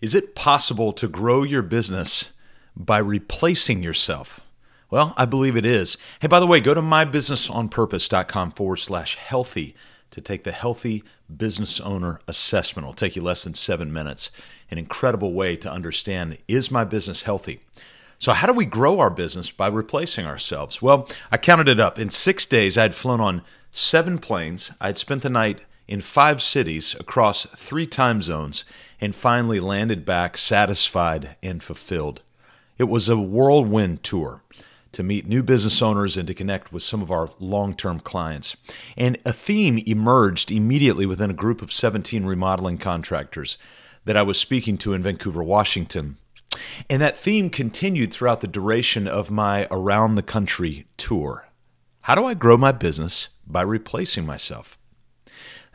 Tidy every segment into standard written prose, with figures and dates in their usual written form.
Is it possible to grow your business by replacing yourself? Well, I believe it is. Hey, by the way, go to mybusinessonpurpose.com/healthy to take the Healthy Business Owner Assessment. It'll take you less than 7 minutes. An incredible way to understand, is my business healthy? So how do we grow our business by replacing ourselves? Well, I counted it up. In 6 days, I had flown on 7 planes. I had spent the night in 5 cities across 3 time zones and finally landed back satisfied and fulfilled. It was a whirlwind tour to meet new business owners and to connect with some of our long-term clients. And a theme emerged immediately within a group of 17 remodeling contractors that I was speaking to in Vancouver, Washington. And that theme continued throughout the duration of my around the country tour. How do I grow my business by replacing myself?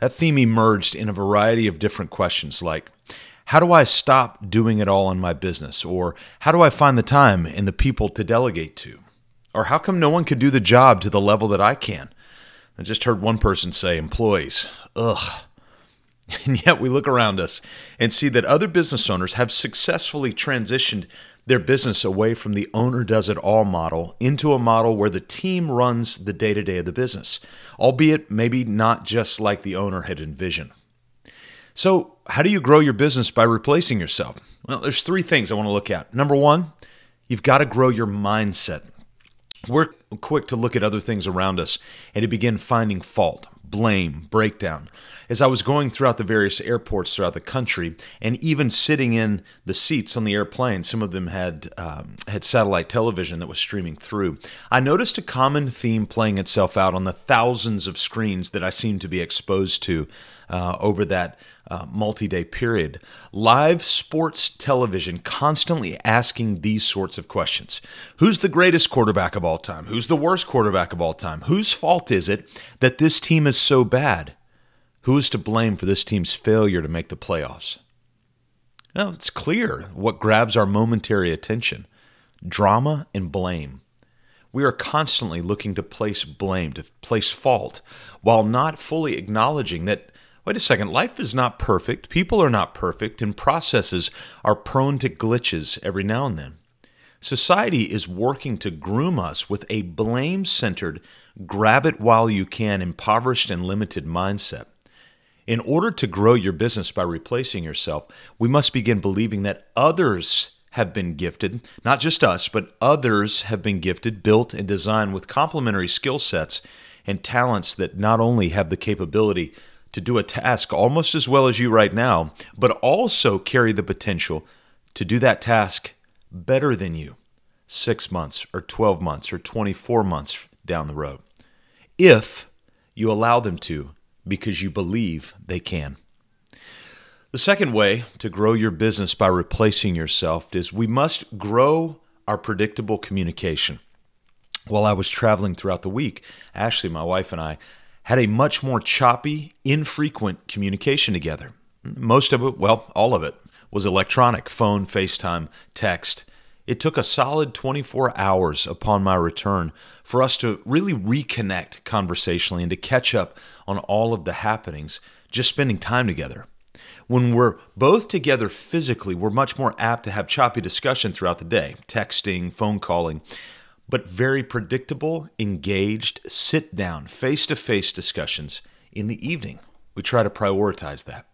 That theme emerged in a variety of different questions like, how do I stop doing it all in my business? Or how do I find the time and the people to delegate to? Or how come no one could do the job to the level that I can? I just heard one person say, employees, ugh. And yet we look around us and see that other business owners have successfully transitioned their business away from the owner does it all model into a model where the team runs the day-to-day of the business, albeit maybe not just like the owner had envisioned. So how do you grow your business by replacing yourself? Well, there's 3 things I want to look at. Number 1, you've got to grow your mindset. We're quick to look at other things around us and to begin finding fault, blame, breakdown. As I was going throughout the various airports throughout the country and even sitting in the seats on the airplane, some of them had satellite television that was streaming through, I noticed a common theme playing itself out on the thousands of screens that I seemed to be exposed to over that multi-day period. Live sports television constantly asking these sorts of questions. Who's the greatest quarterback of all time? Who's the worst quarterback of all time? Whose fault is it that this team is so bad? Who is to blame for this team's failure to make the playoffs? Well, it's clear what grabs our momentary attention. Drama and blame. We are constantly looking to place blame, to place fault, while not fully acknowledging that, wait a second, life is not perfect, people are not perfect, and processes are prone to glitches every now and then. Society is working to groom us with a blame-centered, grab-it-while-you-can, impoverished and limited mindset. In order to grow your business by replacing yourself, we must begin believing that others have been gifted, not just us, but others have been gifted, built, and designed with complementary skill sets and talents that not only have the capability to do a task almost as well as you right now, but also carry the potential to do that task better than you 6 months or 12 months or 24 months down the road, if you allow them to, because you believe they can. The second way to grow your business by replacing yourself is we must grow our predictable communication. While I was traveling throughout the week, Ashley, my wife, and I had a much more choppy, infrequent communication together. Most of it, well, all of it, was electronic, phone, FaceTime, text. It took a solid 24 hours upon my return for us to really reconnect conversationally and to catch up on all of the happenings, just spending time together. When we're both together physically, we're much more apt to have choppy discussion throughout the day, texting, phone calling, but very predictable, engaged, sit-down, face-to-face discussions in the evening. We try to prioritize that.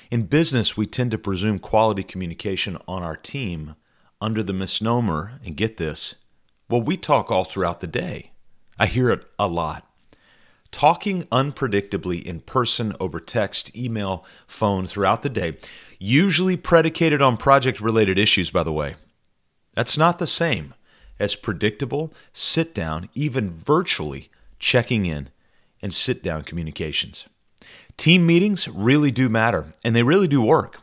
In business, we tend to presume quality communication on our team under the misnomer, and get this, well, we talk all throughout the day. I hear it a lot. Talking unpredictably in person, over text, email, phone throughout the day, usually predicated on project-related issues, by the way. That's not the same as predictable, sit-down, even virtually checking in and sit-down communications. Team meetings really do matter, and they really do work.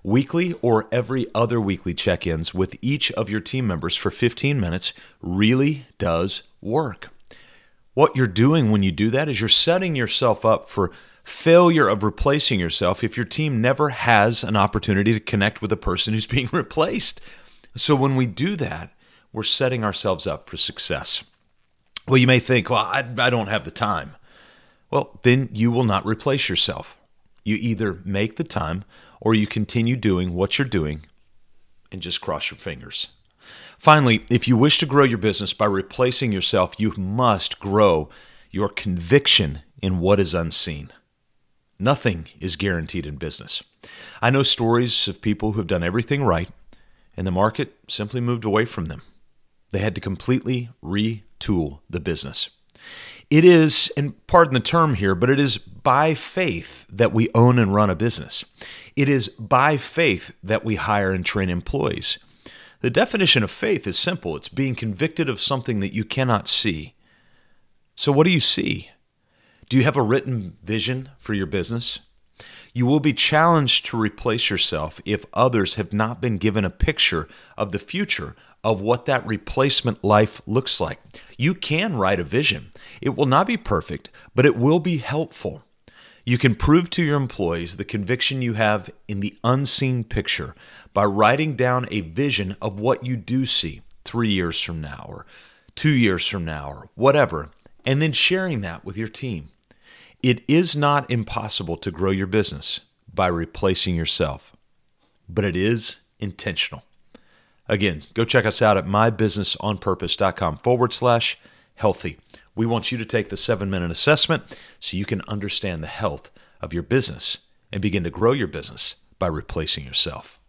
Weekly or every other weekly check-ins with each of your team members for 15 minutes really does work. What you're doing when you do that is you're setting yourself up for failure of replacing yourself if your team never has an opportunity to connect with a person who's being replaced. So when we do that, we're setting ourselves up for success. Well, you may think, well, I don't have the time. Well, then you will not replace yourself. You either make the time or you continue doing what you're doing and just cross your fingers. Finally, if you wish to grow your business by replacing yourself, you must grow your conviction in what is unseen. Nothing is guaranteed in business. I know stories of people who have done everything right, and the market simply moved away from them. They had to completely retool the business. It is, and pardon the term here, but it is by faith that we own and run a business. It is by faith that we hire and train employees. The definition of faith is simple. It's being convicted of something that you cannot see. So what do you see? Do you have a written vision for your business? You will be challenged to replace yourself if others have not been given a picture of the future of what that replacement life looks like. You can write a vision. It will not be perfect, but it will be helpful. You can prove to your employees the conviction you have in the unseen picture by writing down a vision of what you do see 3 years from now or 2 years from now or whatever, and then sharing that with your team. It is not impossible to grow your business by replacing yourself, but it is intentional. Again, go check us out at mybusinessonpurpose.com/healthy. We want you to take the 7-minute assessment so you can understand the health of your business and begin to grow your business by replacing yourself.